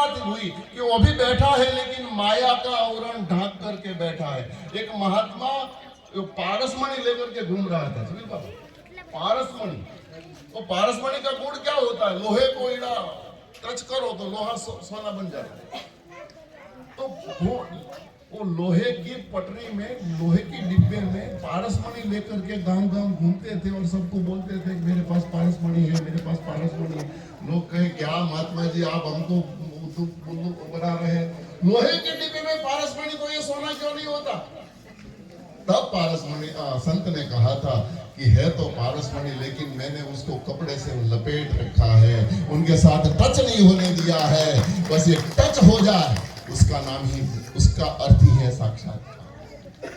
बात हुई कि वो भी बैठा है लेकिन माया का आवरण ढांक करके बैठा है। एक महात्मा पारसमणि लेकर के घूम रहा था। समझ पाओ पारसमणि, तो पारसमणि का गुण क्या होता है? लोहे को इड़ा टच करो तो लोहा सोना बन जाता है। तो वो लोहे की पटरी में, लोहे की डिब्बे में पारसमणि लेकर के गांव गांव घूमते थे और सबको बोलते थे कि मेरे पास पारसमणि है, मेरे पास पारसमणि है। लोग कहे क्या महात्मा जी आप हमको बना रहे हैं, लोहे के डिब्बे में पारसमणि, तो ये सोना क्यों नहीं होता? तब पारसमणि संत ने कहा था कि है तो पारसमणि, लेकिन मैंने उसको कपड़े से लपेट रखा है, उनके साथ टच नहीं होने दिया है। बस ये टच हो जाए उसका नाम ही, उसका अर्थ ही है साक्षात्कार।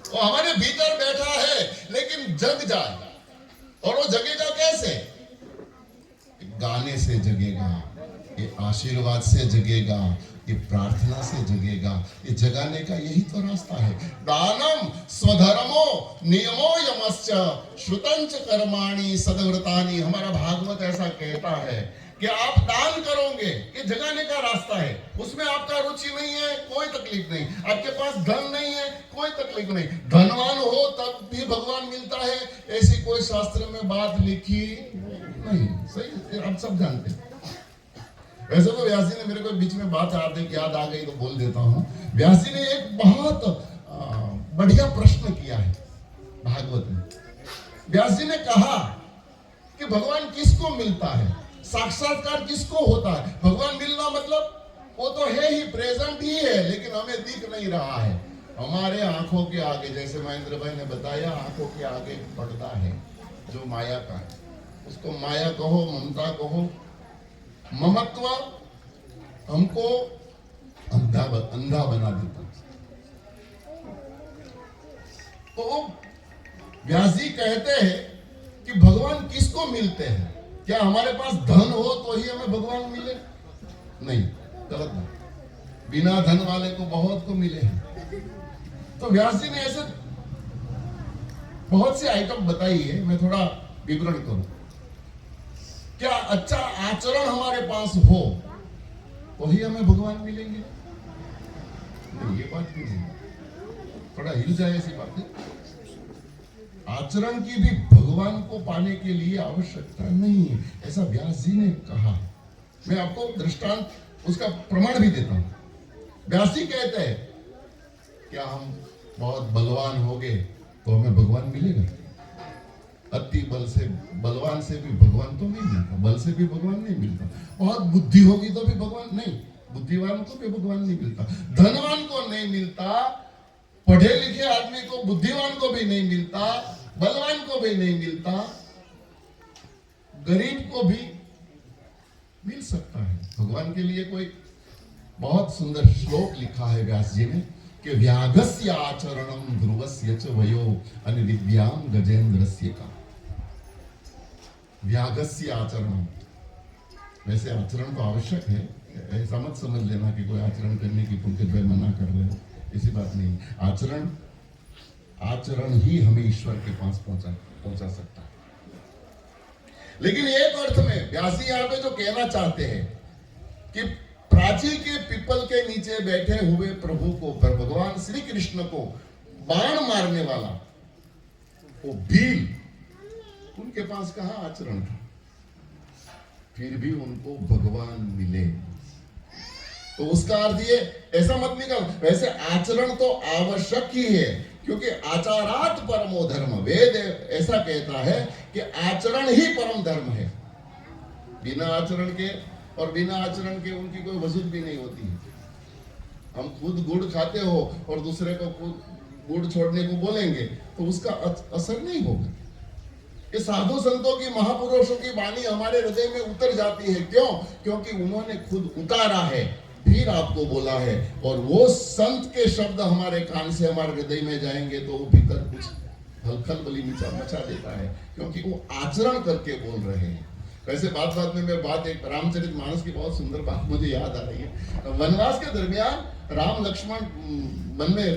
वो हमारे भीतर बैठा है लेकिन जग जाए, और वो जगेगा कैसे? गाने से जगेगा, ये आशीर्वाद से जगेगा, ये प्रार्थना से जगेगा। ये जगाने का यही तो रास्ता है। दानम स्वधर्मो नियमो यमश्च श्रुतंच कर्माणि सद्व्रतानि। हमारा भागवत ऐसा कहता है कि आप दान करोगे, ये जगाने का रास्ता है। उसमें आपका रुचि नहीं है, कोई तकलीफ नहीं। आपके पास धन नहीं है, कोई तकलीफ नहीं। धनवान हो तब भी भगवान मिलता है, ऐसी कोई शास्त्र में बात लिखी नहीं। सही, आप सब जानते हैं। वैसे तो व्यास जी ने, मेरे को बीच में बात याद आ गई तो बोल देता हूँ। व्यास जी ने एक बहुत बढ़िया प्रश्न किया है भागवत में। व्यास जी ने कहा कि भगवान किसको मिलता है, साक्षात्कार किसको होता है? भगवान मिलना मतलब वो तो है ही, प्रेजेंट ही है, लेकिन हमें दिख नहीं रहा है। हमारे आंखों के आगे, जैसे महेंद्र भाई ने बताया, आंखों के आगे पर्दा है जो माया का है। उसको माया कहो, ममता कहो, ममत्व हमको अंधा बना देता। तो व्यास जी कहते हैं कि भगवान किसको मिलते हैं? क्या हमारे पास धन हो तो ही हमें भगवान मिले? नहीं, गलत बात। बिना धन वाले को बहुत को मिले हैं। तो व्यास जी ने ऐसे बहुत सी आइटम बताई है, मैं थोड़ा विवरण करूं। क्या अच्छा आचरण हमारे पास हो तो ही हमें भगवान मिलेंगे? नहीं, ये बात भी नहीं, थोड़ा हिल जाए ऐसी बातें। आचरण की भी भगवान को पाने के लिए आवश्यकता नहीं है, ऐसा व्यास जी ने कहा। मैं आपको दृष्टांत, उसका प्रमाण भी देता हूं। व्यास जी कहते हैं क्या हम बहुत बलवान हो गए तो हमें भगवान मिलेगा? अति बल से, बलवान से भी भगवान तो नहीं मिलता, बल से भी भगवान नहीं मिलता। बहुत बुद्धि होगी तो भी भगवान नहीं, बुद्धिवान को भी भगवान नहीं मिलता, धनवान को नहीं मिलता, पढ़े लिखे आदमी को, बुद्धिवान को भी नहीं मिलता, बलवान को भी नहीं मिलता, गरीब को भी मिल सकता है। भगवान के लिए कोई बहुत सुंदर श्लोक लिखा है व्यास जी ने कि व्यागस्य आचरणम ध्रुवस्य च वयो अनिविद्याम गजेंद्रस्य का। व्यागस्य आचरणम, वैसे आचरण तो आवश्यक है, ऐसा मत समझ लेना कि कोई आचरण करने की पुण्य द्वय मना कर रहे हो, ऐसी बात नहीं। आचरण ही हमें ईश्वर के पास पहुंचा सकता है। लेकिन एक अर्थ में व्यास जी यहाँ पे जो कहना चाहते हैं कि प्राची के पीपल के नीचे बैठे हुए प्रभु को, भगवान श्री कृष्ण को बाण मारने वाला वो भील, उनके पास कहाँ आचरण था, फिर भी उनको भगवान मिले। तो उसका अर्थ ये ऐसा मत निकाल। वैसे आचरण तो आवश्यक ही है, क्योंकि आचारात परमो धर्म, वेद ऐसा कहता है कि आचरण ही परम धर्म है। बिना आचरण के और बिना आचरण के उनकी कोई वजूद भी नहीं होती है। हम खुद गुड़ खाते हो और दूसरे को खुद गुड़ छोड़ने को बोलेंगे तो उसका असर नहीं होगा। ये साधु संतों की, महापुरुषों की वाणी हमारे हृदय में उतर जाती है। क्यों? क्योंकि उन्होंने खुद उतारा है, फिर आपको बोला है, और वो संत के शब्द हमारे कान से हमारे हृदय में जाएंगे तो वो भीतर कुछ हलचल बली मचा देता है, क्योंकि वो आचरण करके बोल रहे हैं। वैसे बात में मैं बात, एक रामचरितमानस की बहुत सुंदर बात मुझे याद आ रही है। वनवास के दरमियान राम लक्ष्मण वन में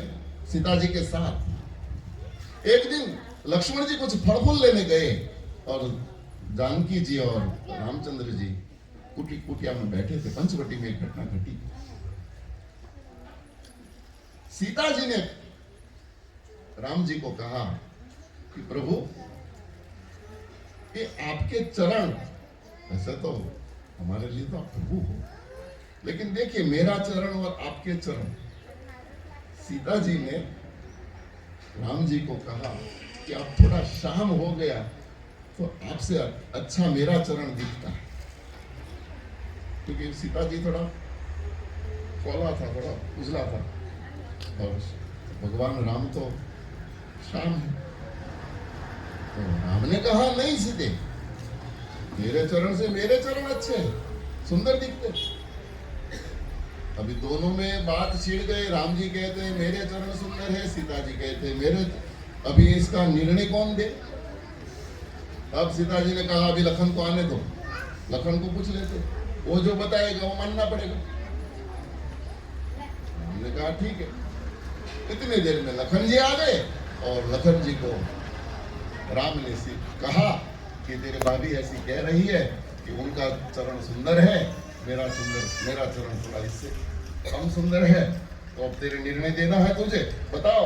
सीता जी के साथ, एक दिन लक्ष्मण जी कुछ फल फूल लेने गए और जानकी जी और रामचंद्र जी कुटिया में बैठे थे। पंचवटी में एक घटना घटी। सीता जी ने राम जी को कहा कि प्रभु, ये आपके चरण, ऐसे तो हमारे लिए तो आप प्रभु हो, लेकिन देखिए मेरा चरण और आपके चरण। सीता जी ने राम जी को कहा कि अब थोड़ा शाम हो गया तो आपसे अच्छा मेरा चरण दिखता है, क्योंकि सीता जी थोड़ा कोला था, थोड़ा उजला था, और भगवान राम तो शाम है। तो राम ने कहा नहीं सीते, मेरे चरण से मेरे चरण अच्छे हैं, सुंदर दिखते। अभी दोनों में बात छिड़ गई। राम जी कहते हैं मेरे चरण सुंदर है, सीता जी कहते हैं मेरे। अभी इसका निर्णय कौन दे? अब सीता जी ने कहा अभी लखन को आने दो, लखन को पूछ लेते, वो जो बताएगा वो मानना पड़ेगा। हमने कहा ठीक है। इतनी देर में लखन जी आ गए और लखन जी को राम ने कहा कि तेरे भाभी ऐसी कह रही है कि उनका चरण सुंदर है, मेरा चरण थोड़ा इससे कम सुंदर है, तो अब तेरे निर्णय देना है तुझे। बताओ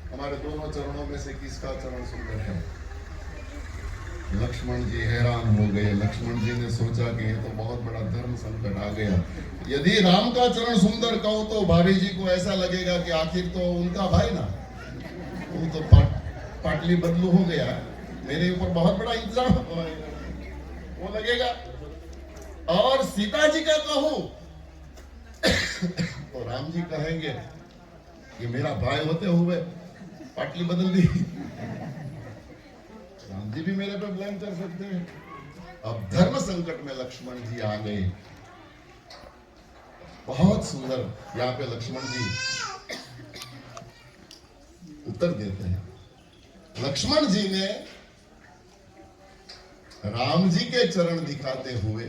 हमारे दोनों चरणों में से किसका चरण सुंदर है? लक्ष्मण जी हैरान हो गए। लक्ष्मण जी ने सोचा कि ये तो बहुत बड़ा धर्म संकट आ गया। यदि राम का चरण सुंदर कहूं तो भाभी जी को ऐसा लगेगा कि आखिर तो उनका भाई ना, वो तो पाटली बदलू हो गया, मेरे ऊपर बहुत बड़ा इंतजाम वो लगेगा। और सीता जी का कहूं तो राम जी कहेंगे कि मेरा भाई होते हुए पाटली बदल दी। राम जी भी मेरे पे ब्लेम कर सकते हैं। अब धर्म संकट में लक्ष्मण जी आ गए। बहुत सुंदर यहाँ पे लक्ष्मण जी उत्तर देते हैं। लक्ष्मण जी ने राम जी के चरण दिखाते हुए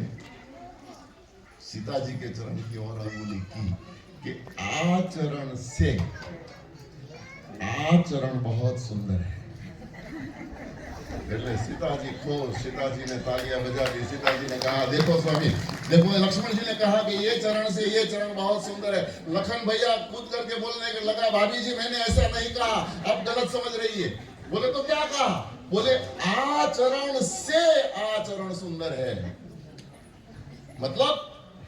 सीता जी के चरण की ओर अंगुली की कि आचरण बहुत सुंदर है। सीता जी खुश, सीता जी ने तालियां बजा दी। सीता जी ने कहा देखो स्वामी, देखो लक्ष्मण जी ने कहा कि ये चरण से ये चरण बहुत सुंदर है। लखन भैया कूद करके बोलने लगा भाभी जी मैंने ऐसा नहीं कहा, आप गलत समझ रही है। बोले तो क्या कहा? बोले आचरण से आचरण सुंदर है। मतलब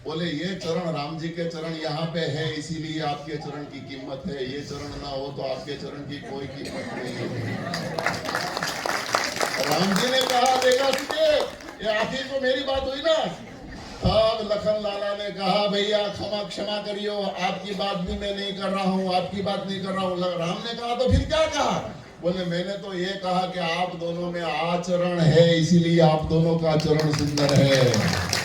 बोले ये चरण राम जी के चरण यहाँ पे है, इसीलिए आपके चरण की कीमत है। ये चरण ना हो तो आपके चरण की कोई कीमत नहीं है। राम जी ने कहा देखा तुझे, ये आखिर तो मेरी बात हुई ना। अब लखन लाला ने कहा भैया क्षमा करियो, आपकी बात भी मैं नहीं कर रहा हूँ, आपकी बात नहीं कर रहा हूँ। राम ने कहा तो फिर क्या कहा? बोले मैंने तो ये कहा कि आप दोनों में आचरण है, इसीलिए आप दोनों का चरण सुंदर है।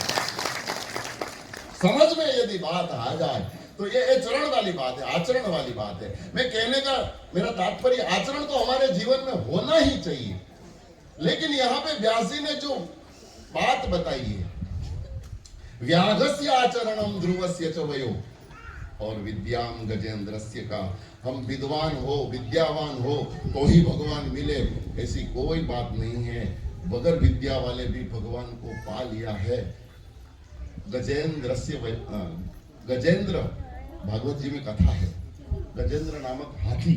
समझ में यदि बात आ जाए तो ये चरण वाली बात है, आचरण वाली बात है। मैं कहने का मेरा तात्पर्य, आचरण तो हमारे जीवन में होना ही चाहिए। लेकिन यहाँ पे व्यास जी ने जो बात बताई है, व्याघस्य आचरणम ध्रुवस्य च वयो, और विद्याम गजेंद्रस्य का, हम विद्वान हो विद्यावान हो तो ही भगवान मिले, ऐसी कोई बात नहीं है। बगैर विद्या वाले भी भगवान को पा लिया है। गजेंद्र भागवत जी में कथा है, गजेंद्र नामक हाथी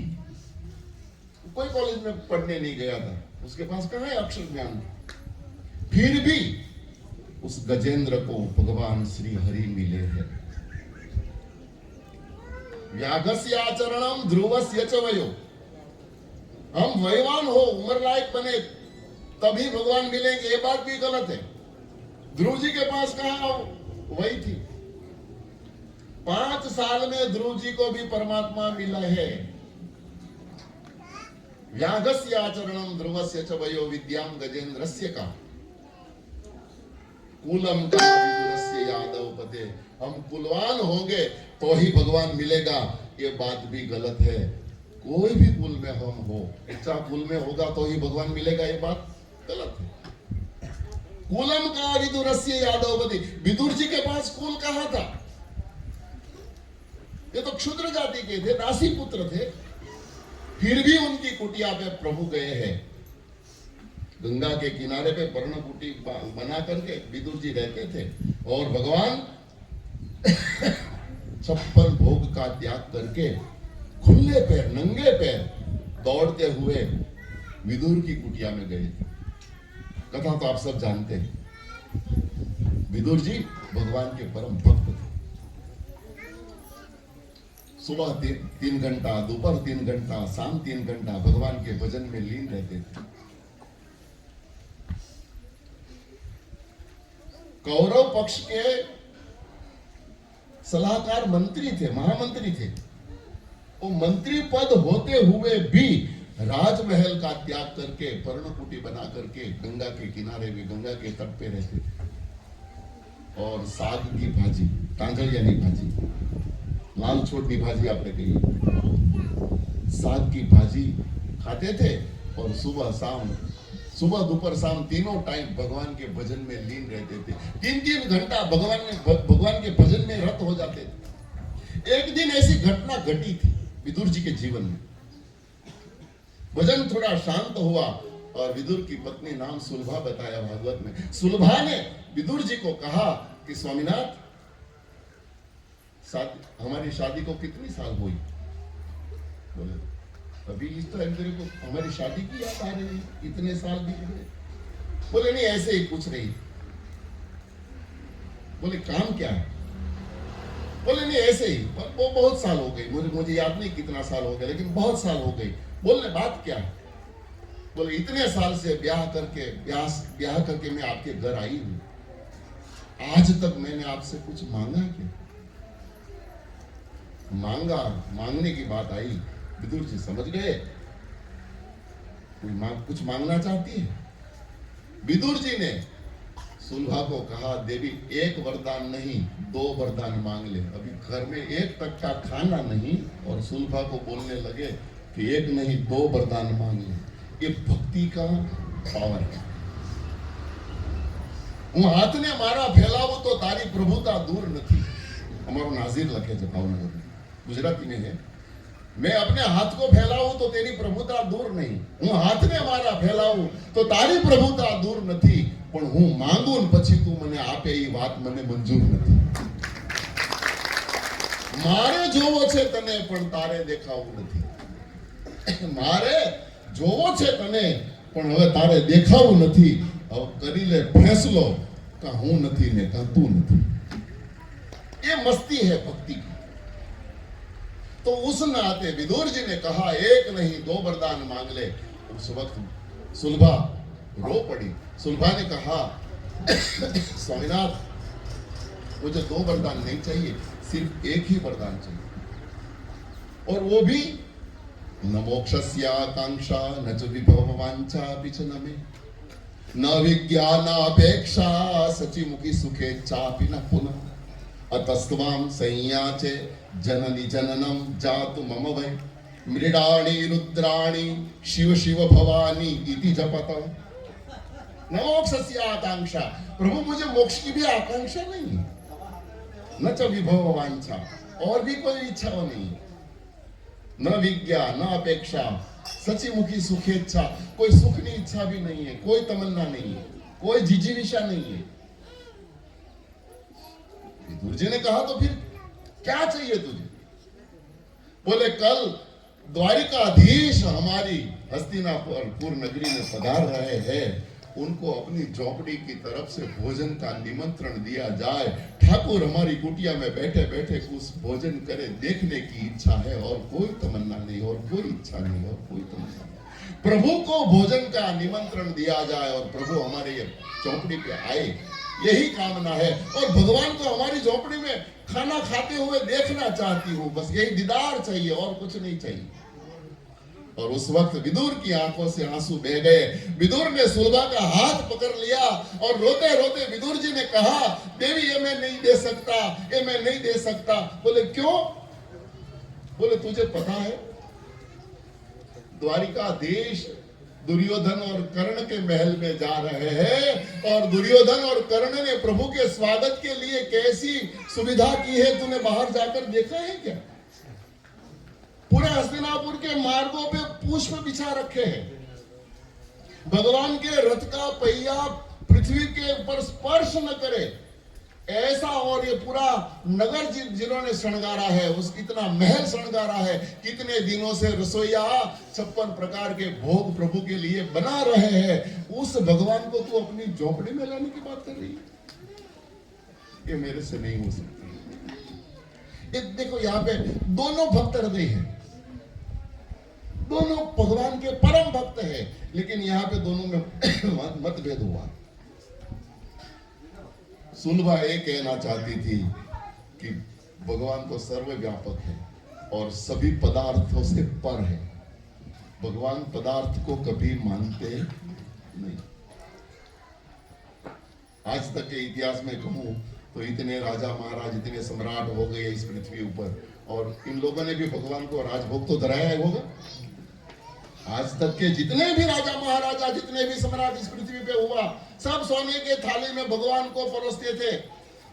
कोई कॉलेज में पढ़ने नहीं गया था, उसके पास कहाँ है अक्षर ज्ञान, फिर भी उस गजेंद्र को भगवान श्री हरि मिले हैं। व्याघस्य आचरणम ध्रुवस्य च वयो, हम वयवान हो उम्र लायक बने तभी भगवान मिलेंगे, ये बात भी गलत है। ध्रुव जी के पास कहा वही थी, 5 साल में ध्रुव जी को भी परमात्मा मिला है। व्याघस्य आचरणम ध्रुवस्य च वयो विद्याम गजेंद्रस्य का, कुलम का विदुरस्य यादव पते, हम कुलवान होंगे तो ही भगवान मिलेगा, ये बात भी गलत है। कोई भी कुल में हम हो, अच्छा कुल में होगा तो ही भगवान मिलेगा, ये बात गलत है। कुलम का विदुरस्य यादव पते, विदुर जी के पास कुल कहाँ था? ये तो क्षुद्र जाति के थे, दासी पुत्र थे, फिर भी उनकी कुटिया पे प्रभु गए हैं। गंगा के किनारे पे पर्णकुटी बना करके विदुर जी रहते थे और भगवान 56 भोग का त्याग करके खुले पैर नंगे पैर दौड़ते हुए विदुर की कुटिया में गए थे। कथा तो आप सब जानते हैं। विदुर जी भगवान के परम भक्त थे। सुबह 3 घंटा, दोपहर 3 घंटा, शाम 3 घंटा भगवान के भजन में लीन रहते थे। कौरव पक्ष के सलाहकार मंत्री थे, महामंत्री थे। वो मंत्री पद होते हुए भी राजमहल का त्याग करके पर्णकुटी बना करके गंगा के किनारे में, गंगा के तट पे रहते थे। और साग की भाजी, कांजलियानी भाजी, लाल छोटी भाजी आपने कही, साग की भाजी खाते थे और सुबह दोपहर शाम तीनों टाइम भगवान के भजन में लीन रहते थे। 3-3 घंटा भगवान के भजन में रत हो जाते थे। एक दिन ऐसी घटना घटी थी विदुर जी के जीवन में। भजन थोड़ा शांत हुआ और विदुर की पत्नी नाम सुलभा बताया भागवत में। सुलभा ने विदुर जी को कहा कि स्वामीनाथ, हमारी शादी को कितनी साल हुई? बोले अभी इस टाइम तेरे को हमारी शादी की याद आ रही, इतने साल बीत गए। बोले नहीं, ऐसे ही पूछ रही। बोले काम क्या है? बोले नहीं ऐसे ही, वो बहुत साल हो गई, मुझे याद नहीं कितना साल हो गया, लेकिन बहुत साल हो गई। बोलने बात क्या है? बोले इतने साल से ब्याह करके मैं आपके घर आई हूं, आज तक मैंने आपसे कुछ मांगा क्या? मांगने की बात आई। विदुर जी समझ गए कुछ मांगना चाहती है। विदुर जी ने सुलभा को कहा, देवी एक वरदान नहीं 2 वरदान मांग ले। अभी घर में एक तक का खाना नहीं और सुलभा को बोलने लगे कि एक नहीं 2 वरदान मांग ले। ये भक्ति का पावर है। હું હાથને મારા ફેલાવું તો તારી પ્રભુતા દૂર નથી। અમારો નાઝીર લખે છે ભાવનગર, ગુજરાતી में है। मैं अपने हाथ को फैलाऊं तो तेरी प्रभुता दूर नहीं, હું હાથને મારા ફેલાવું તો તારી પ્રભુતા दूर નથી, પણ હું માંગુ ને પછી તું મને આપે એ વાત મને મંજૂર નથી। મારે જોવો છે તને પણ તારે દેખાવું નથી। મારે જોવો છે તને પણ હવે તારે દેખાવું નથી। હવે કરી ले फैसलो का हूं नहीं ने का तू नहीं। ये मस्ती है भक्ति की। तो उस नाते विदुर जी ने कहा एक नहीं 2 वरदान मांग ले। उस वक्त सुलभा रो पड़ी। सुलभा ने कहा स्वामीनाथ, मुझे 2 वरदान नहीं चाहिए, सिर्फ एक ही वरदान चाहिए। और वो भी न मोक्षस्य आकांक्षा न च विभव वांछा पिछन में, न विज्ञानापेक्षा सचिमुखी सुखेच्छापि न पुनः। अतस्त्वां संयाचे जननी जननम जातु मम वै, मृडाणी रुद्राणी शिव शिव भवानी इति जपत। न मोक्षस्य आकांक्षा, प्रभु मुझे मोक्ष की भी आकांक्षा नहीं, न च विभव वांछा, और भी कोई इच्छा नहीं, न विज्ञा न अपेक्षा, सची मुखी सुखेच्छा, कोई सुख की इच्छा भी नहीं है, कोई तमन्ना नहीं है, कोई जिजीविषा नहीं है। विदुर जी ने कहा तो फिर क्या चाहिए तुझे? बोले कल द्वारिकाधीश हमारी हस्तिनापुर नगरी में पधार रहे हैं, उनको अपनी झोपड़ी की तरफ से भोजन का निमंत्रण दिया जाए। ठाकुर हमारी कुटिया में बैठे बैठे कुछ भोजन करे, देखने की इच्छा है, और कोई तमन्ना नहीं, और कोई इच्छा नहीं, और कोई तमन्ना नहीं। प्रभु को भोजन का निमंत्रण दिया जाए और प्रभु हमारे ये झोपड़ी पे आए, यही कामना है। और भगवान को हमारी झोपड़ी में खाना खाते हुए देखना चाहती हूँ, बस यही दीदार चाहिए, और कुछ नहीं चाहिए। और उस वक्त विदुर की आंखों से आंसू बह गए। विदुर ने सुलभा का हाथ पकड़ लिया और रोते रोते विदुर जी ने कहा, देवी ये मैं नहीं दे सकता, ये मैं नहीं दे सकता। बोले क्यों? बोले तुझे पता है द्वारिकाधीश दुर्योधन और कर्ण के महल में जा रहे हैं, और दुर्योधन और कर्ण ने प्रभु के स्वागत के लिए कैसी सुविधा की है, तूने बाहर जाकर देखा है क्या? पूरे हस्तिनापुर के मार्गों पे पुष्प बिछा रखे हैं, भगवान के रथ का पहिया पृथ्वी के ऊपर स्पर्श न करे ऐसा, और ये पूरा नगर जिन्होंने श्रृंगारा है, उस कितना महल श्रृंगारा है, कितने दिनों से रसोईया 56 प्रकार के भोग प्रभु के लिए बना रहे हैं, उस भगवान को तू अपनी झोपड़ी में लाने की बात कर रही है? ये मेरे से नहीं हो सकती। ये देखो यहाँ पे दोनों भक्त हृदय हैं, दोनों भगवान के परम भक्त हैं, लेकिन यहाँ पे दोनों में मतभेद हुआ। सुनभा ये कहना चाहती थी कि भगवान तो सर्वव्यापक है और सभी पदार्थों से पर है, भगवान पदार्थ को कभी मानते नहीं। आज तक के इतिहास में कहूं तो इतने राजा महाराज, इतने सम्राट हो गए इस पृथ्वी ऊपर, और इन लोगों ने भी भगवान को राजभोग तो धराया है होगा। आज तक के जितने भी राजा महाराजा, जितने भी सम्राट इस पृथ्वी पे हुआ, सब सोने के थाली में भगवान को परोसते थे,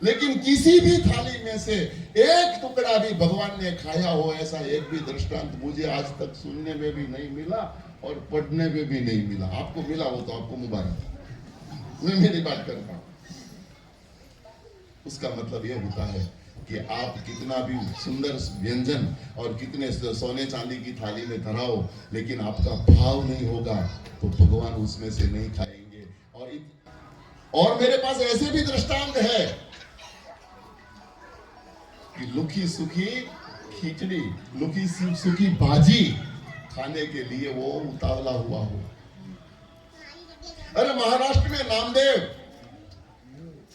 लेकिन किसी भी थाली में से एक टुकड़ा भी भगवान ने खाया हो ऐसा एक भी दृष्टांत मुझे आज तक सुनने में भी नहीं मिला और पढ़ने में भी नहीं मिला। आपको मिला हो तो आपको मुबारक, मैं मेरी बात करता हूं। उसका मतलब यह होता है कि आप कितना भी सुंदर व्यंजन और कितने सोने चांदी की थाली में धराओ, लेकिन आपका भाव नहीं होगा तो भगवान उसमें से नहीं खाएंगे। और मेरे पास ऐसे भी दृष्टांत है कि लुकी सुखी खिचड़ी, लुकी सुखी भाजी खाने के लिए वो उतावला हुआ हो। अरे महाराष्ट्र में नामदेव,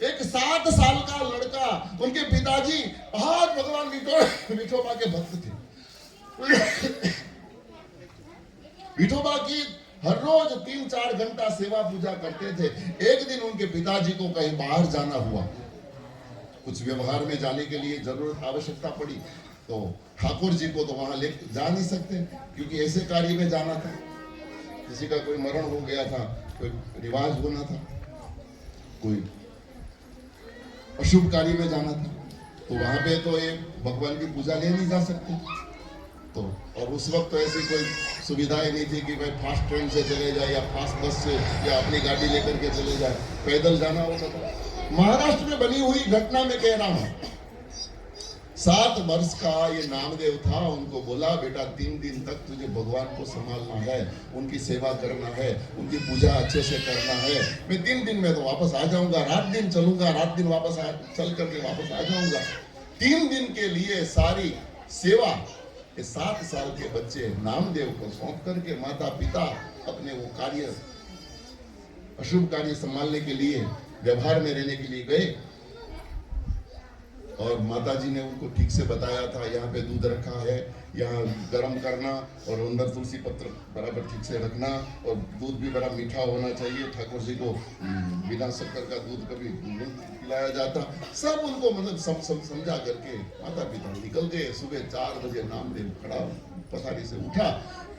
एक 7 साल का लड़का, उनके पिताजी बहुत भगवान विठोबा के भक्त थे। विठोबा की हर रोज 3-4 घंटा सेवा पूजा करते थे। एक दिन उनके पिताजी को कहीं बाहर जाना हुआ, कुछ व्यवहार में जाने के लिए जरूरत आवश्यकता पड़ी, तो ठाकुर जी को तो वहां ले जा नहीं सकते क्योंकि ऐसे कार्य में जाना था, किसी का कोई मरण हो गया था, कोई रिवाज होना था, कोई अशुभ कार्य में जाना था, तो वहां पे तो ये भगवान की पूजा ले नहीं जा सकते। तो और उस वक्त तो ऐसी कोई सुविधाएं नहीं थी कि भाई फास्ट ट्रेन से चले जाए या फास्ट बस से या अपनी गाड़ी लेकर के चले जाए, पैदल जाना होता था। महाराष्ट्र में बनी हुई घटना में कह रहा हूं, 7 वर्ष का ये नामदेव था, उनको बोला बेटा 3 दिन तक तुझे भगवान को संभालना है, उनकी सेवा करना है, उनकी पूजा अच्छे से करना है। मैं 3 दिन में तो वापस आ जाऊंगा, रात दिन चलूंगा, रात दिन वापस चल करके वापस आ जाऊंगा। 3 दिन के लिए सारी सेवा 7 साल के बच्चे नामदेव को सौंप करके माता पिता अपने वो कार्य, अशुभ कार्य संभालने के लिए, व्यवहार में रहने के लिए गए। और माताजी ने उनको ठीक से बताया था, यहाँ पे दूध रखा है, यहाँ गर्म करना और अंदर तुलसी पत्र बराबर ठीक से रखना, और दूध भी बड़ा मीठा होना चाहिए। ठाकुर जी को बिना शक्कर का दूध कभी नहीं पिलाया जाता। सब उनको मतलब समझा करके माता पिता निकल गए। सुबह 4 बजे नामदेव खड़ा पथारी से उठा,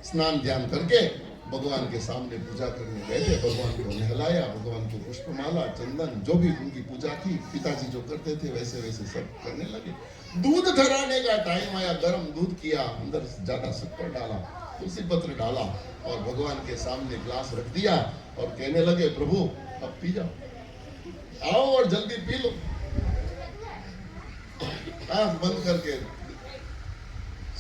स्नान ध्यान करके भगवान के सामने पूजा करने बैठे। भगवान को नहलाया, भगवान को पुष्पमाला, चंदन, जो भी उनकी पूजा थी पिताजी जो करते थे वैसे वैसे सब करने लगे। दूध धराने का टाइम आया, गर्म दूध किया, अंदर ज्यादा शक्कर डाला, तुलसी पत्र डाला और भगवान के सामने ग्लास रख दिया और कहने लगे प्रभु अब पी जाओ, आओ और जल्दी पी लो। आंख बंद करके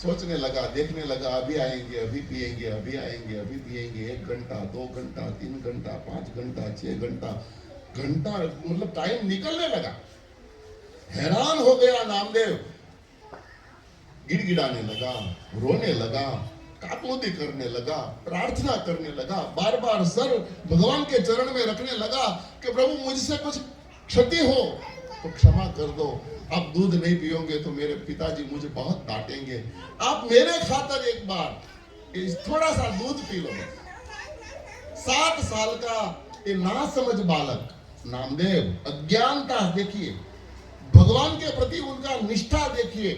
सोचने लगा, देखने लगा, अभी आएंगे, अभी पिएंगे, अभी आएंगे, अभी पिएंगे। 1 घंटा, 2 घंटा, 3 घंटा, 5 घंटा, 6 घंटा, मतलब टाइम निकलने लगा। हैरान हो गया नामदेव, गिड़गिड़ाने लगा, रोने लगा, काकुती करने लगा, प्रार्थना करने लगा, बार बार सर भगवान के चरण में रखने लगा कि प्रभु मुझसे कुछ क्षति हो तो क्षमा कर दो, आप दूध नहीं पियोगे तो मेरे पिताजी मुझे बहुत डांटेंगे, आप मेरे खातर एक बार थोड़ा सा दूध पी लो। 7 साल का ये नासमझ बालक नामदेव, अज्ञानता देखिए, भगवान के प्रति उनका निष्ठा देखिए,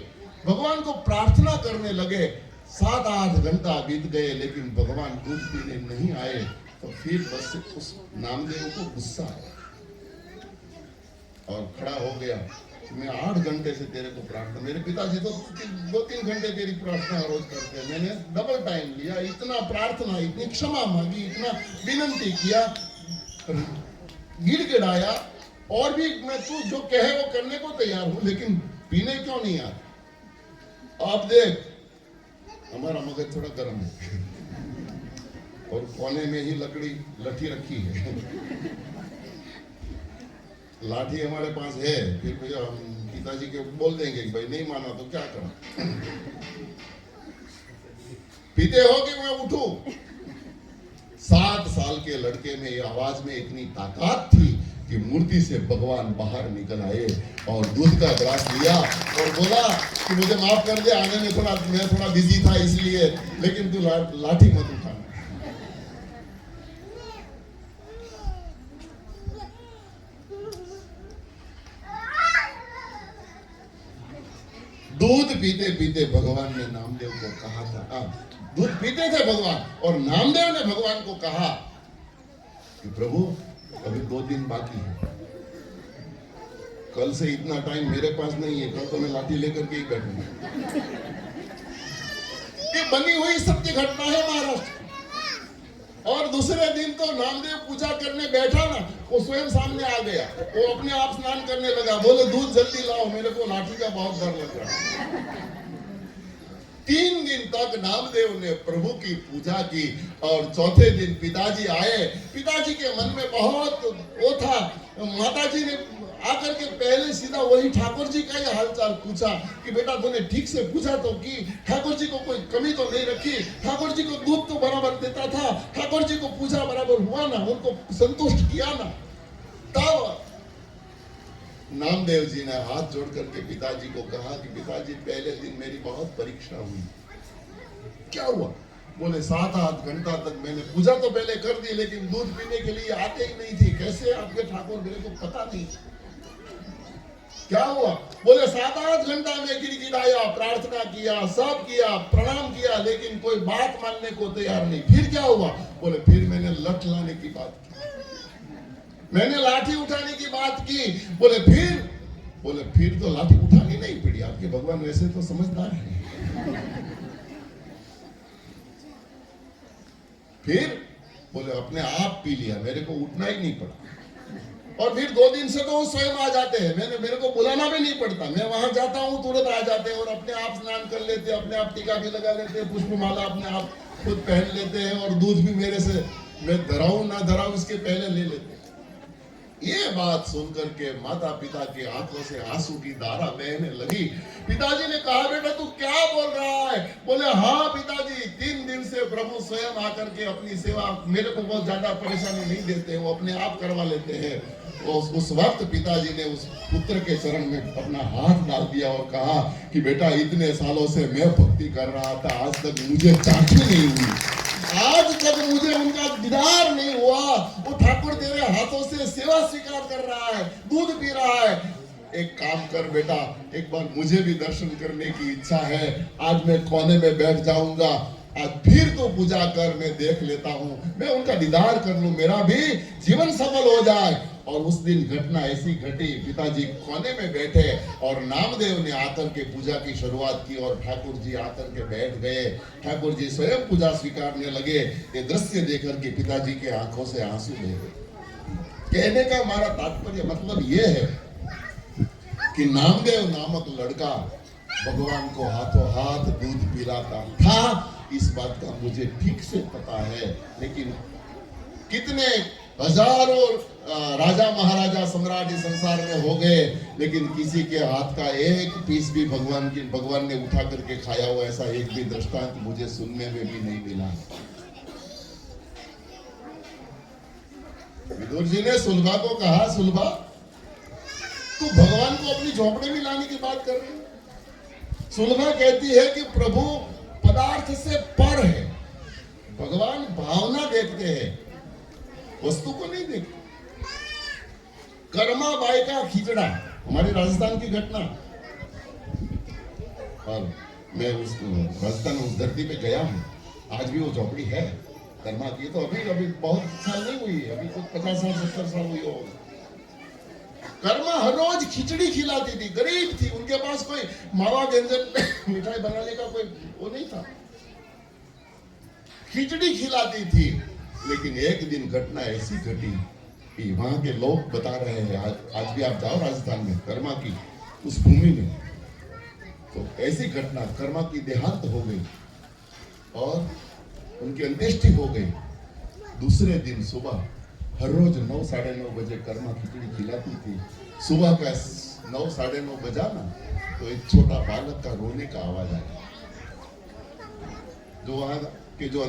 भगवान को प्रार्थना करने लगे। 7-8 घंटा बीत गए लेकिन भगवान दूध पीने नहीं आए। तो फिर बस उस नामदेव को गुस्सा आया और खड़ा हो गया मैं 8 घंटे से तेरे को प्रार्थना, मेरे पिताजी तो 2-3 घंटे तेरी प्रार्थना रोज करते हैं, मैंने डबल टाइम लिया, इतना प्रार्थना, इतनी क्षमा मांगी, इतना विनंती किया, गिड़गिड़ाया, और भी मैं तू जो कहे वो करने को तैयार हूं, लेकिन पीने क्यों नहीं आ? आप देख, हमारा मगज थोड़ा गर्म है और कोने में ही लठी रखी है। लाठी हमारे पास है, फिर भैया हम पिताजी के बोल देंगे कि भाई नहीं माना तो क्या करा? पीते हो कि मैं उठूं? 7 साल के लड़के में ये आवाज में इतनी ताकत थी कि मूर्ति से भगवान बाहर निकल आए और दूध का ग्लास लिया और बोला कि मुझे माफ कर दे, आने में मैं थोड़ा बिजी था इसलिए, लेकिन तू लाठी मत उठाना। दूध पीते पीते भगवान ने नामदेव को कहा था, दूध पीते थे भगवान और नामदेव ने भगवान को कहा कि प्रभु अभी 2 दिन बाकी है, कल से इतना टाइम मेरे पास नहीं है, कल तो मैं लाठी लेकर के ही बैठूंगा। ये बनी हुई सत्य घटना है महाराष्ट्र। और दूसरे दिन तो नामदेव पूजा करने बैठा ना, वो स्वयं सामने आ गया, वो अपने आप स्नान करने लगा, बोले दूध जल्दी लाओ, मेरे को लाठी का बहुत डर लग रहा है। 3 दिन तक नामदेव ने प्रभु की पूजा की और चौथे दिन पिताजी आए। पिताजी के मन में बहुत वो था, माताजी ने आकर के पहले सीधा वही ठाकुर जी का ही हालचाल पूछा कि बेटा तूने ठीक से पूछा तो की, ठाकुर जी को कोई कमी तो नहीं रखी, ठाकुर जी को दूध तो बराबर देता था, ठाकुर जी को पूजा बराबर हुआ ना, उनको संतुष्ट किया ना? तब नामदेव जी ने हाथ जोड़ करके पिताजी को कहा कि पिताजी पहले दिन मेरी बहुत परीक्षा हुई। क्या हुआ? बोले 7-8 घंटा तक मैंने पूजा तो पहले कर दी, लेकिन दूध पीने के लिए आते ही नहीं थी। कैसे आपके ठाकुर, मेरे को पता नहीं। क्या हुआ? बोले 7-8 घंटा में गिड़गिड़ाया, प्रार्थना किया, सब किया, प्रणाम किया, लेकिन कोई बात मानने को तैयार नहीं। फिर क्या हुआ? बोले फिर मैंने लठ लाने की बात की, मैंने लाठी उठाने की बात की। बोले फिर तो लाठी उठानी नहीं पड़ी। आपके भगवान वैसे तो समझदार है। फिर बोले अपने आप पी लिया, मेरे को उठना ही नहीं पड़ा। और फिर 2 दिन से तो वो स्वयं आ जाते हैं, मेरे को बुलाना भी नहीं पड़ता, मैं वहां जाता हूँ तुरंत आ जाते हैं और अपने आप स्नान कर लेते हैं, अपने आप टीका भी लगा लेते हैं, पुष्पमाला अपने आप खुद पहन लेते हैं और दूध भी मेरे से, मैं धराऊं ना धराऊं इसके पहले ले लेते हैं। ये बात सुनकर के माता पिता की आंखों से आंसू की धारा बहने लगी। पिताजी ने कहा बेटा तू क्या बोल रहा है? बोले हाँ पिताजी, 3 दिन से प्रभु स्वयं आकर के अपनी सेवा, मेरे को बहुत ज्यादा परेशानी नहीं देते, वो अपने आप करवा लेते हैं। उस वक्त पिताजी ने उस पुत्र के चरण में अपना हाथ डाल दिया और कहा कि बेटा इतने सालों से मैं भक्ति कर रहा था, आज तक मुझे चाची नहीं हुई, आज तक मुझे उनका दीदार नहीं हुआ। वो ठाकुर तेरे हाथों से सेवा स्वीकार कर रहा है, दूध पी रहा है। एक काम कर बेटा, एक बार मुझे भी दर्शन करने की इच्छा है, आज मैं कोने में बैठ जाऊंगा, आज फिर तो पूजा कर, मैं देख लेता हूँ, मैं उनका दीदार कर लूं, मेरा भी जीवन सफल हो जाए। और उस दिन घटना ऐसी घटी, पिताजी कोने में बैठे और नामदेव ने आकर के पूजा की शुरुआत की और ठाकुर जी आकर के बैठ गए। ठाकुर जी स्वयं पूजा स्वीकारने लगे। ये दृश्य देखकर के पिताजी के आंखों से आंसू बह गए। कहने का हमारा तात्पर्य मतलब ये है कि नामदेव नामक लड़का भगवान को हाथों हाथ दूध पिलाता था, इस बात का मुझे ठीक से पता है। लेकिन कितने हजारों राजा महाराजा सम्राट इस संसार में हो गए, लेकिन किसी के हाथ का एक पीस भी भगवान ने उठा करके खाया हुआ ऐसा एक भी दृष्टांत मुझे सुनने में भी नहीं मिला। विदुर जी ने सुलभा को कहा, सुलभा तू भगवान को अपनी झोपड़ी में लाने की बात कर रही है। सुलभा कहती है कि प्रभु पदार्थ से पर है, भगवान भावना देखते हैं, वस्तु को नहीं देखते। कर्मा बाई का खिचड़ा, हमारे राजस्थान की घटना, और मैं उस राजस्थान उस धरती पे गया हूँ, आज भी वो झोपड़ी है कर्मा की। तो अभी बहुत साल नहीं हुई, अभी कुछ 50 साल 70 साल हुई हो। कर्मा हर रोज खिचड़ी खिलाती थी, गरीब थी, उनके पास कोई मावा व्यंजन मिठाई बनाने का कोई वो नहीं था, खिचड़ी खिलाती थी। लेकिन एक दिन घटना ऐसी घटी कि वहां के लोग बता रहे हैं, आज भी आप जाओ राजस्थान में कर्मा की उस भूमि में, तो ऐसी घटना, कर्मा की देहांत हो गई और उनकी अंत्येष्टि हो गई। दूसरे दिन सुबह हर रोज 9 साढ़े 9 बजे कर्मा खिचड़ी खिलाती थी। सुबह का 9 साढ़े 9 बजा ना, तो एक छोटा बालक का रोने का आवाज आया। जो वहां के जो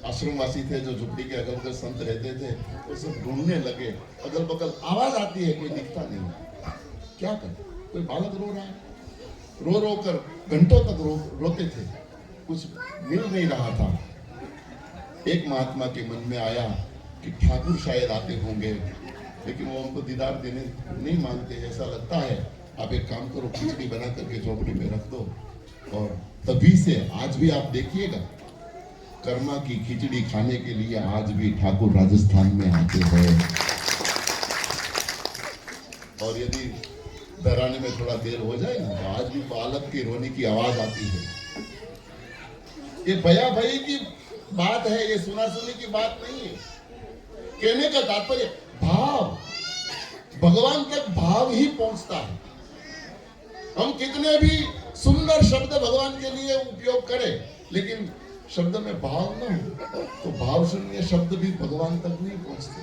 आश्रमवासी थे, जो झुपड़ी के अगल बगल संत रहते थे, वो सब ढूंढने लगे, अगल बगल आवाज आती है, कोई दिखता नहीं, क्या कर, कोई बालक रो रहा है, रो रो कर घंटों तक रोते थे, कुछ मिल नहीं रहा था। एक महात्मा के मन में आया कि ठाकुर शायद आते होंगे, लेकिन वो हमको दीदार देने नहीं मांगते, ऐसा लगता है, आप एक काम करो, खिचड़ी बना करके झोपड़ी में रख दो। और तभी से आज भी आप देखिएगा, कर्मा की खिचड़ी खाने के लिए आज भी ठाकुर राजस्थान में आते हैं। और यदि दराने में थोड़ा देर हो जाए ना, तो आज भी बालक के रोने की आवाज आती है। ये भया भई की बात है, ये सुना सुनी की बात नहीं है। कहने का तात्पर्य भाव, भगवान तक भाव ही पहुंचता है। हम कितने भी सुंदर शब्द भगवान के लिए उपयोग करें, लेकिन शब्द में भाव न हो तो भाव शून्य शब्द भी भगवान तक नहीं पहुंचते।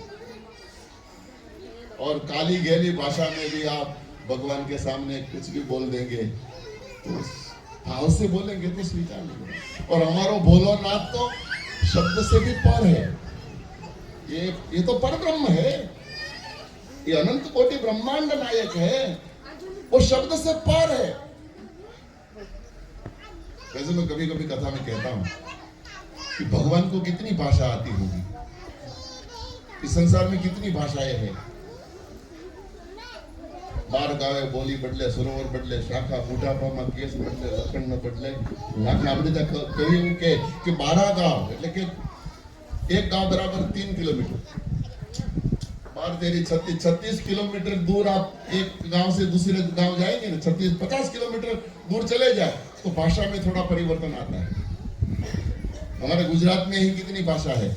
और काली गैली भाषा में भी आप भगवान के सामने कुछ भी बोल देंगे तो भाव से बोलेंगे तो स्वीकार नहीं। और हमारा बोलो नाथ तो शब्द से भी पर है, ये तो पर ब्रह्म है, ये अनंत कोटि ब्रह्मांड नायक है, वो शब्द से पर है। वैसे मैं कभी कभी कथा में कहता हूं कि भगवान को कितनी भाषा आती होगी, इस संसार में कितनी भाषाएं हैं। बार गावे बोली बदले, सरोवर बदले, शाखा मोटापा में केस बदले, लखन न बदले, लाखना આપણે ત્યાં કહ્યું કે 12 गांव એટલે કે एक गांव बराबर 3 किलोमीटर, 12 तेरी 36 किलोमीटर दूर आप एक गांव से दूसरे गांव जाएंगे ना, 50 किलोमीटर दूर चले जाए तो भाषा में थोड़ा परिवर्तन आता है। हमारे गुजरात में ही कितनी भाषा है,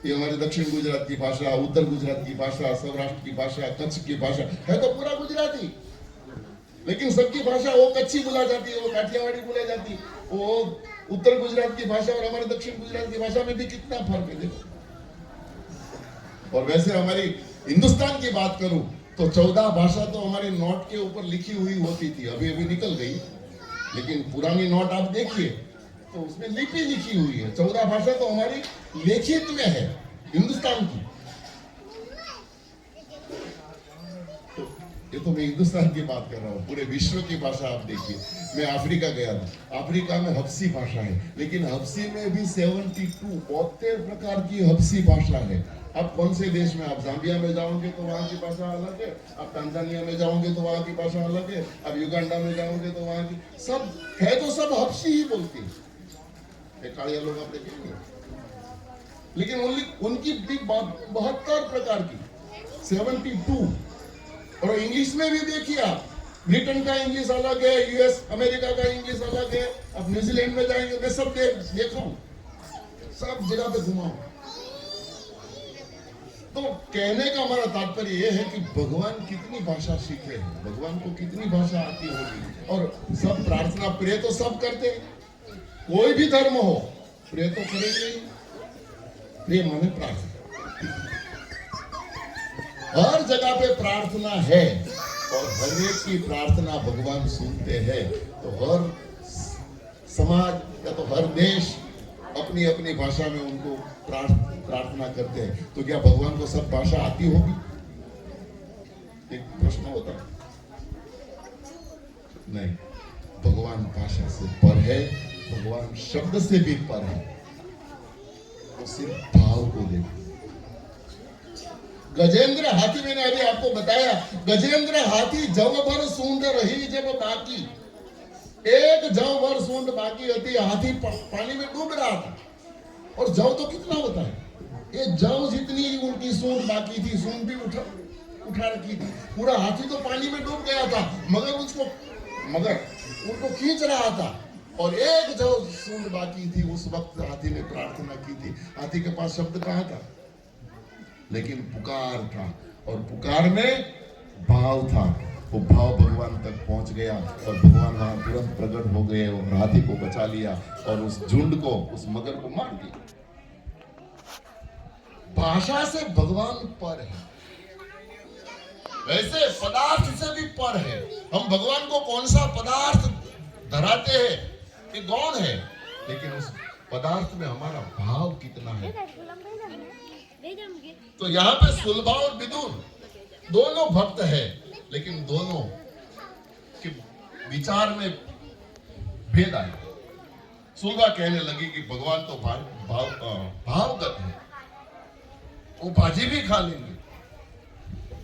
ये हमारे दक्षिण गुजरात की भाषा, उत्तर गुजरात की भाषा, सौराष्ट्र की भाषा, कच्छ की भाषा है, तो पूरा गुजराती, लेकिन सबकी भाषा वो कच्ची बोला जाती है, वो काठियावाड़ी बोला जाती है, वो उत्तर गुजरात की भाषा और हमारे दक्षिण गुजरात की भाषा में भी कितना फर्क है देखो। और वैसे हमारी हिंदुस्तान की बात करूं तो 14 भाषा तो हमारे नोट के ऊपर लिखी हुई होती थी, अभी अभी निकल गई, लेकिन पुरानी नोट आप देखिए तो उसमें लिपि लिखी हुई है। 14 भाषा तो हमारी लिखित में है हिंदुस्तान की। ये तो मैं हिंदुस्तान की बात कर रहा हूँ, पूरे विश्व की भाषा आप देखिए। मैं अफ्रीका गया था, अफ्रीका में हब्सी भाषा है, लेकिन हब्सी में भी 72 प्रकार की हब्सी भाषा है। आप कौन से देश में, आप जाम्बिया में जाओगे तो वहाँ की भाषा अलग है, आप तांजानिया में जाओगे तो वहाँ की भाषा अलग है, आप युगांडा में जाओगे तो वहाँ की, सब है तो सब हब्सी ही बोलती है, कालिया लोग आप देखेंगे, लेकिन उनकी भी 72 प्रकार की 72। और इंग्लिश में भी देखिए आप, ब्रिटेन का इंग्लिश अलग है, यूएस अमेरिका का इंग्लिश अलग है, आप न्यूजीलैंड में जाएंगे, मैं सब देखा हूं, सब जगह पे घुमा हूं। तो कहने का हमारा तात्पर्य यह है कि भगवान कितनी भाषा सीखे हैं, भगवान को कितनी भाषा आती होगी। और सब प्रार्थना प्रे तो सब करते हैं, कोई भी धर्म हो प्रे तो करेंगे ही, प्रे माने प्रार्थना, हर जगह पे प्रार्थना है और हर एक की प्रार्थना भगवान सुनते हैं। तो हर समाज या तो हर देश अपनी अपनी भाषा में उनको प्रार्थना करते हैं। तो क्या भगवान को सब भाषा आती होगी? एक प्रश्न होता है, नहीं, भगवान भाषा से पर है, भगवान शब्द से भी पर है, तो सिर्फ भाव को देखो। गजेंद्र हाथी, मैंने अभी आपको बताया, गजेंद्र हाथी जव भर सूंड रही जब बाकी, एक जव भर सूंड बाकी होती, हाथी पानी में डूब रहा था। और जव तो कितना होता है, ये जव जितनी उनकी सूंड बाकी थी, सूंड भी उठा रखी थी। पूरा हाथी तो पानी में डूब गया था, मगर उनको खींच रहा था। और एक जो सूंड बाकी थी, उस वक्त हाथी ने प्रार्थना की थी। हाथी के पास शब्द कहाँ था, लेकिन पुकार था, और पुकार में भाव था। वो भाव भगवान तक पहुंच गया और भगवान वहां तुरंत प्रकट हो गए और हाथी को बचा लिया और उस झुंड को, उस मगर को मार दिया। भाषा से भगवान पर है, वैसे पदार्थ से भी पर है। हम भगवान को कौन सा पदार्थ धराते हैं, ये गौण है, लेकिन उस पदार्थ में हमारा भाव कितना है। तो यहाँ पे सुलभा और विदुर दोनों भक्त है, लेकिन दोनों के विचार में भेद आया। सुलभा कहने लगी कि भगवान तो भावगत है, वो भाजी भी खा लेंगे।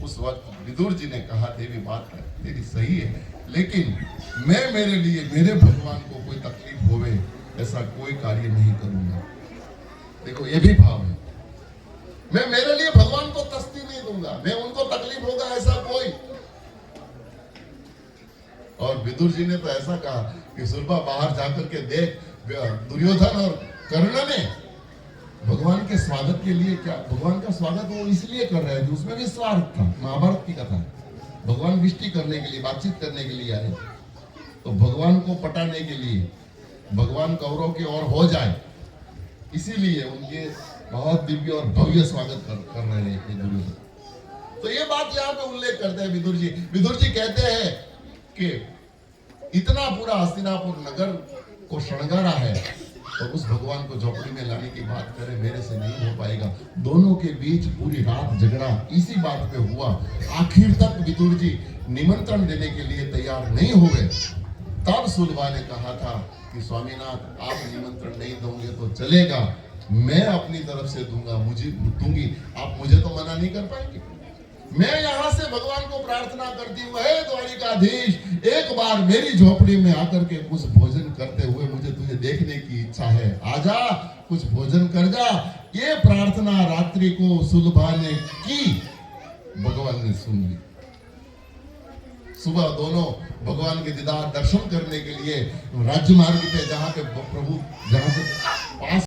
उस वक्त विदुर जी ने कहा, देवी बात है तेरी सही है, लेकिन मैं मेरे लिए, मेरे भगवान को कोई तकलीफ होवे ऐसा कोई कार्य नहीं करूंगा। देखो ये भी भाव है, मैं मेरे लिए भगवान को तस्ती नहीं दूंगा, मैं उनको तकलीफ होगा ऐसा कोई। और विदुर जी ने तो ऐसा कहा कि सुलभा बाहर जाकर के देख, दुर्योधन और कर्ण ने भगवान के स्वागत के लिए क्या, भगवान का स्वागत वो इसलिए कर रहे थे, उसमें भी स्वार्थ था। महाभारत की कथा है, भगवान विष्टि करने के लिए, बातचीत करने के लिए आए, तो भगवान को पटाने के लिए, भगवान कौरव की ओर हो जाए, इसीलिए उनके बहुत दिव्य और भव्य स्वागत कर रहे थे दुर्योधन। तो ये बात यहाँ पे उल्लेख करते हैं विदुर जी। विदुर जी कहते हैं कि इतना पूरा हस्तिनापुर नगर को श्रृंगारा है और उस भगवान को झोपड़ी में लाने की बात करें, मेरे से नहीं हो पाएगा। दोनों के बीच पूरी रात झगड़ा इसी बात पे हुआ। आखिर तक विदुर जी निमंत्रण देने के लिए तैयार नहीं हुए। तब सुलभा ने कहा था कि स्वामीनाथ, आप निमंत्रण नहीं दोगे तो चलेगा, मैं अपनी तरफ से दूंगा, मुझे दूंगी, आप मुझे तो मना नहीं कर पाएंगे। मैं यहाँ से भगवान को प्रार्थना करती हूँ, हे द्वारिकाधीश, एक बार मेरी झोपड़ी में आकर के कुछ भोजन करते हुए मुझे तुझे देखने की इच्छा है, आजा, कुछ भोजन कर जा। ये प्रार्थना रात्रि को सुलभा ने की, भगवान ने सुन ली। सुबह दोनों भगवान के दीदार दर्शन करने के लिए राज्य मार्ग पे, जहाँ पे प्रभु, जहाँ से पास